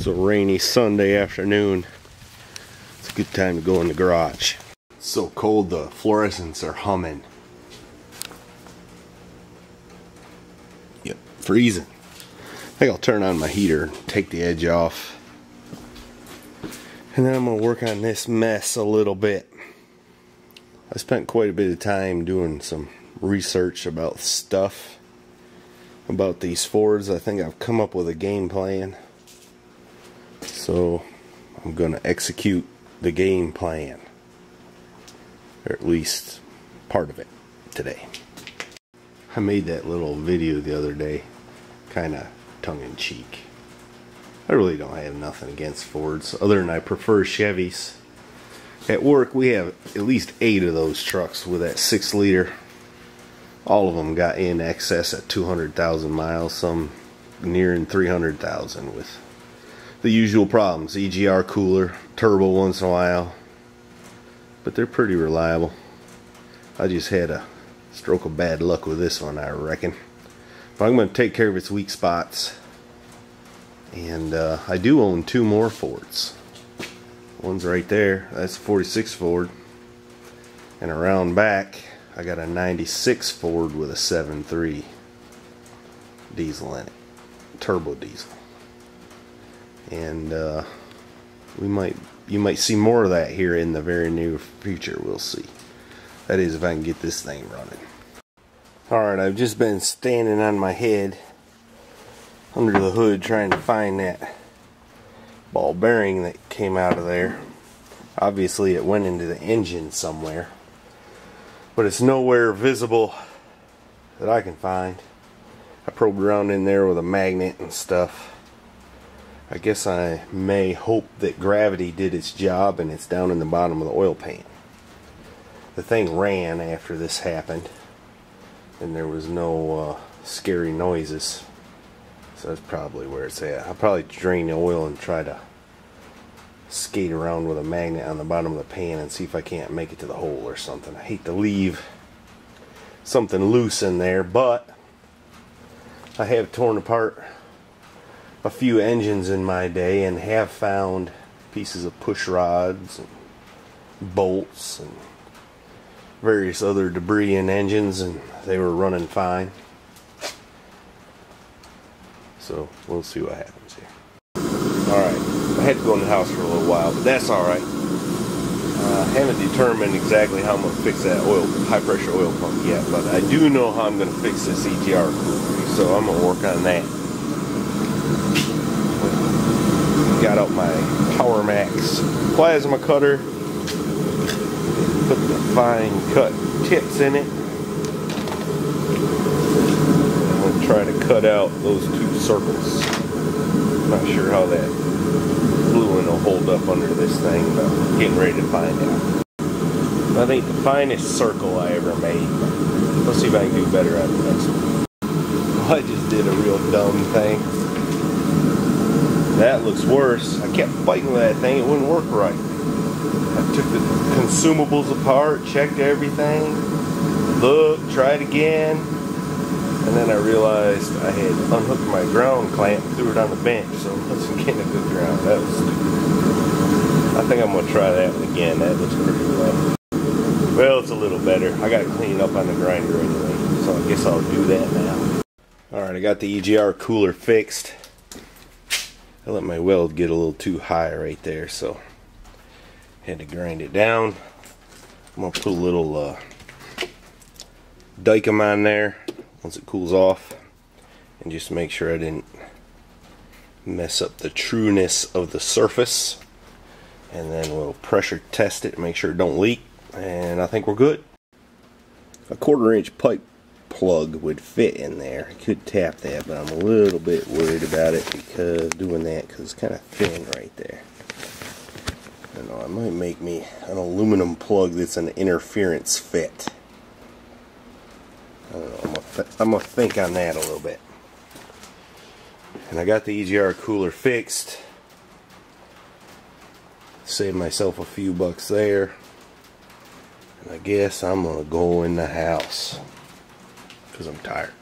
It's a rainy Sunday afternoon. It's a good time to go in the garage. It's so cold the fluorescents are humming. Yep, freezing. I think I'll turn on my heater, take the edge off, and then I'm going to work on this mess a little bit. I spent quite a bit of time doing some research about stuff about these Fords. I think I've come up with a game plan, so I'm going to execute the game plan, or at least part of it, today. I made that little video the other day, kind of tongue-in-cheek. I really don't have nothing against Fords, other than I prefer Chevys. At work we have at least 8 of those trucks with that 6-liter. All of them got in excess at 200,000 miles, some nearing 300,000, with the usual problems. EGR cooler, turbo once in a while, but they're pretty reliable. I just had a stroke of bad luck with this one, I reckon. But I'm going to take care of its weak spots. And I do own 2 more Fords. One's right there, that's a 46 Ford. And around back, I got a 96 Ford with a 7.3 diesel in it. Turbo diesel. And you might see more of that here in the very near future. We'll see. That is, if I can get this thing running. Alright, I've just been standing on my head under the hood trying to find that ball bearing that came out of there. Obviously it went into the engine somewhere, but it's nowhere visible that I can find. I probed around in there with a magnet and stuff. I guess I may hope that gravity did its job and it's down in the bottom of the oil pan. The thing ran after this happened, and there was no scary noises. So that's probably where it's at. I'll probably drain the oil and try to skate around with a magnet on the bottom of the pan and see if I can't make it to the hole or something. I hate to leave something loose in there, but I have torn apart a few engines in my day and have found pieces of push rods and bolts and various other debris in engines, and they were running fine. So we'll see what happens here. Alright, I had to go in the house for a little while, but that's alright. I haven't determined exactly how I'm going to fix that high pressure oil pump yet, but I do know how I'm going to fix this EGR cooler, so I'm going to work on that. Got out my Power Max plasma cutter, put the fine cut tips in it. Try to cut out those 2 circles. Not sure how that fluid will hold up under this thing, but getting ready to find out. That ain't the finest circle I ever made. Let's see if I can do better on the next one. Well, I just did a real dumb thing. That looks worse. I kept fighting with that thing. It wouldn't work right. I took the consumables apart, checked everything, looked, tried again. And then I realized I had unhooked my ground clamp and threw it on the bench, so I wasn't getting a good ground. That was stupid. I think I'm going to try that one again. That looks pretty rough. Well, it's a little better. I got to clean it up on the grinder anyway, so I guess I'll do that now. Alright, I got the EGR cooler fixed. I let my weld get a little too high right there, so I had to grind it down. I'm going to put a little Dicam on there once it cools off, and just make sure I didn't mess up the trueness of the surface, and then we'll pressure test it, make sure it don't leak, and I think we're good. A 1/4-inch pipe plug would fit in there. I could tap that, but I'm a little bit worried about it because it's kind of thin right there. I don't know, I might make me an aluminum plug that's an interference fit. I don't know, I'm gonna think on that a little bit. And I got the EGR cooler fixed. Saved myself a few bucks there. And I guess I'm gonna go in the house because I'm tired.